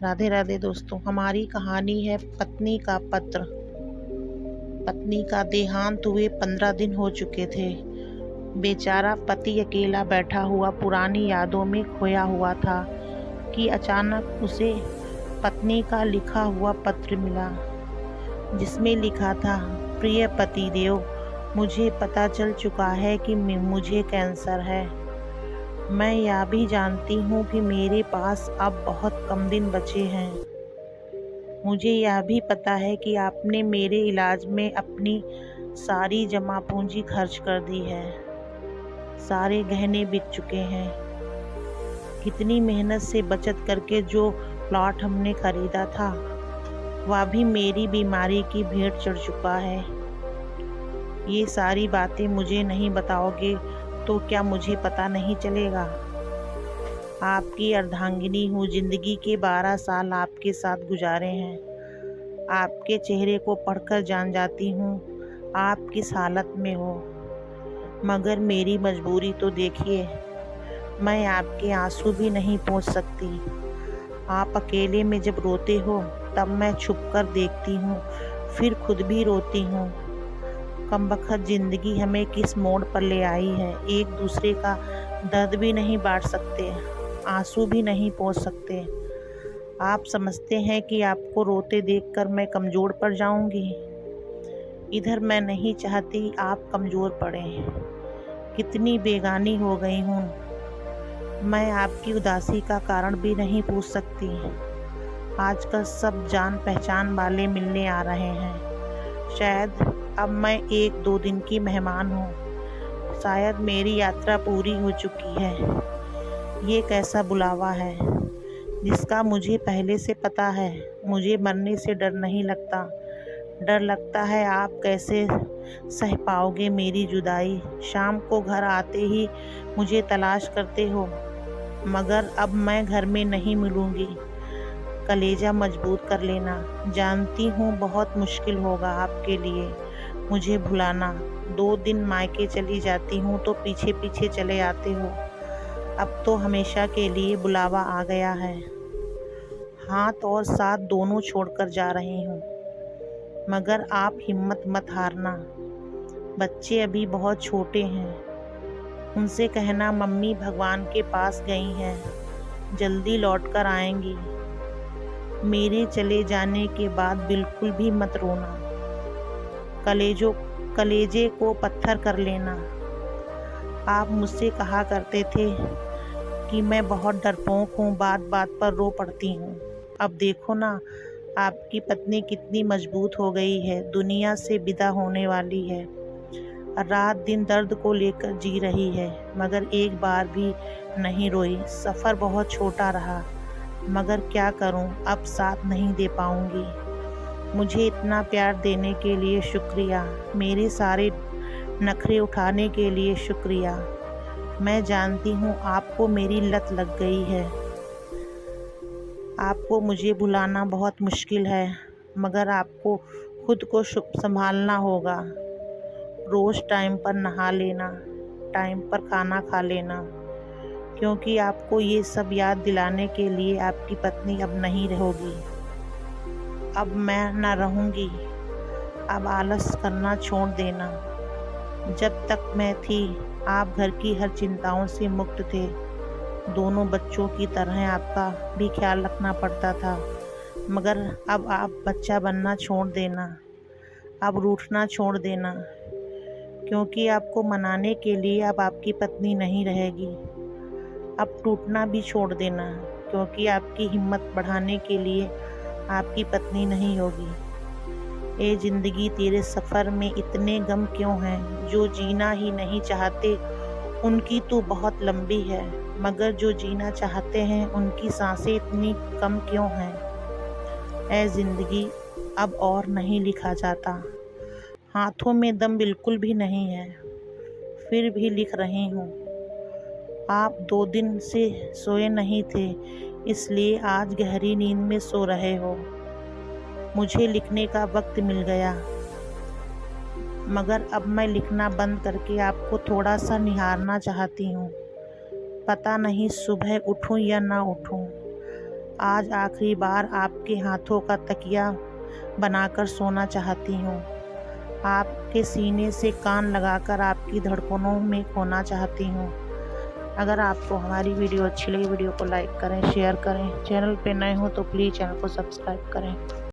राधे राधे दोस्तों। हमारी कहानी है पत्नी का पत्र। पत्नी का देहांत हुए 15 दिन हो चुके थे। बेचारा पति अकेला बैठा हुआ पुरानी यादों में खोया हुआ था कि अचानक उसे पत्नी का लिखा हुआ पत्र मिला, जिसमें लिखा था, प्रिय पति देव, मुझे पता चल चुका है कि मुझे कैंसर है। मैं यह भी जानती हूँ कि मेरे पास अब बहुत कम दिन बचे हैं। मुझे यह भी पता है कि आपने मेरे इलाज में अपनी सारी जमा पूंजी खर्च कर दी है। सारे गहने बिक चुके हैं। कितनी मेहनत से बचत करके जो प्लॉट हमने खरीदा था, वह भी मेरी बीमारी की भेंट चढ़ चुका है। ये सारी बातें मुझे नहीं बताओगे तो क्या मुझे पता नहीं चलेगा? आपकी अर्धांगिनी हूँ। जिंदगी के 12 साल आपके साथ गुजारे हैं। आपके चेहरे को पढ़कर जान जाती हूँ आप किस हालत में हो। मगर मेरी मजबूरी तो देखिए, मैं आपके आंसू भी नहीं पोंछ सकती। आप अकेले में जब रोते हो तब मैं छुप कर देखती हूँ, फिर खुद भी रोती हूँ। कमबख्त जिंदगी हमें किस मोड़ पर ले आई है। एक दूसरे का दर्द भी नहीं बांट सकते, आंसू भी नहीं पोंछ सकते। आप समझते हैं कि आपको रोते देखकर मैं कमज़ोर पड़ जाऊंगी। इधर मैं नहीं चाहती आप कमज़ोर पड़ें। कितनी बेगानी हो गई हूँ। मैं आपकी उदासी का कारण भी नहीं पूछ सकती। आजकल सब जान पहचान वाले मिलने आ रहे हैं। शायद अब मैं 1-2 दिन की मेहमान हूँ। शायद मेरी यात्रा पूरी हो चुकी है। ये कैसा बुलावा है जिसका मुझे पहले से पता है। मुझे मरने से डर नहीं लगता। डर लगता है आप कैसे सह पाओगे मेरी जुदाई। शाम को घर आते ही मुझे तलाश करते हो, मगर अब मैं घर में नहीं मिलूँगी। कलेजा मजबूत कर लेना। जानती हूँ बहुत मुश्किल होगा आपके लिए मुझे भुलाना। 2 दिन मायके चली जाती हूँ तो पीछे पीछे चले आते हो। अब तो हमेशा के लिए बुलावा आ गया है। हाथ और साथ दोनों छोड़कर जा रही हूँ, मगर आप हिम्मत मत हारना। बच्चे अभी बहुत छोटे हैं। उनसे कहना मम्मी भगवान के पास गई हैं, जल्दी लौट कर आएंगी। मेरे चले जाने के बाद बिल्कुल भी मत रोना। कलेजे को पत्थर कर लेना। आप मुझसे कहा करते थे कि मैं बहुत डरपोक हूँ, बात बात पर रो पड़ती हूँ। अब देखो ना, आपकी पत्नी कितनी मजबूत हो गई है। दुनिया से विदा होने वाली है। रात दिन दर्द को लेकर जी रही है, मगर एक बार भी नहीं रोई। सफ़र बहुत छोटा रहा, मगर क्या करूं, अब साथ नहीं दे पाऊंगी। मुझे इतना प्यार देने के लिए शुक्रिया। मेरे सारे नखरे उठाने के लिए शुक्रिया। मैं जानती हूँ आपको मेरी लत लग गई है। आपको मुझे भुलाना बहुत मुश्किल है, मगर आपको खुद को संभालना होगा। रोज़ टाइम पर नहा लेना, टाइम पर खाना खा लेना, क्योंकि आपको ये सब याद दिलाने के लिए आपकी पत्नी अब नहीं रहोगी। अब मैं ना रहूँगी। अब आलस करना छोड़ देना। जब तक मैं थी, आप घर की हर चिंताओं से मुक्त थे। दोनों बच्चों की तरह आपका भी ख्याल रखना पड़ता था, मगर अब आप बच्चा बनना छोड़ देना। अब रूठना छोड़ देना, क्योंकि आपको मनाने के लिए अब आपकी पत्नी नहीं रहेगी। अब टूटना भी छोड़ देना, क्योंकि आपकी हिम्मत बढ़ाने के लिए आपकी पत्नी नहीं होगी। ए ज़िंदगी, तेरे सफ़र में इतने गम क्यों हैं? जो जीना ही नहीं चाहते उनकी तो बहुत लंबी है, मगर जो जीना चाहते हैं उनकी सांसें इतनी कम क्यों हैं? ए ज़िंदगी, अब और नहीं लिखा जाता। हाथों में दम बिल्कुल भी नहीं है, फिर भी लिख रही हूँ। आप 2 दिन से सोए नहीं थे, इसलिए आज गहरी नींद में सो रहे हो। मुझे लिखने का वक्त मिल गया, मगर अब मैं लिखना बंद करके आपको थोड़ा सा निहारना चाहती हूँ। पता नहीं सुबह उठूँ या ना उठूँ। आज आखिरी बार आपके हाथों का तकिया बनाकर सोना चाहती हूँ। आपके सीने से कान लगाकर आपकी धड़कनों में खोना चाहती हूँ। अगर आपको हमारी वीडियो अच्छी लगी, वीडियो को लाइक करें, शेयर करें। चैनल पे नए हो तो प्लीज़ चैनल को सब्सक्राइब करें।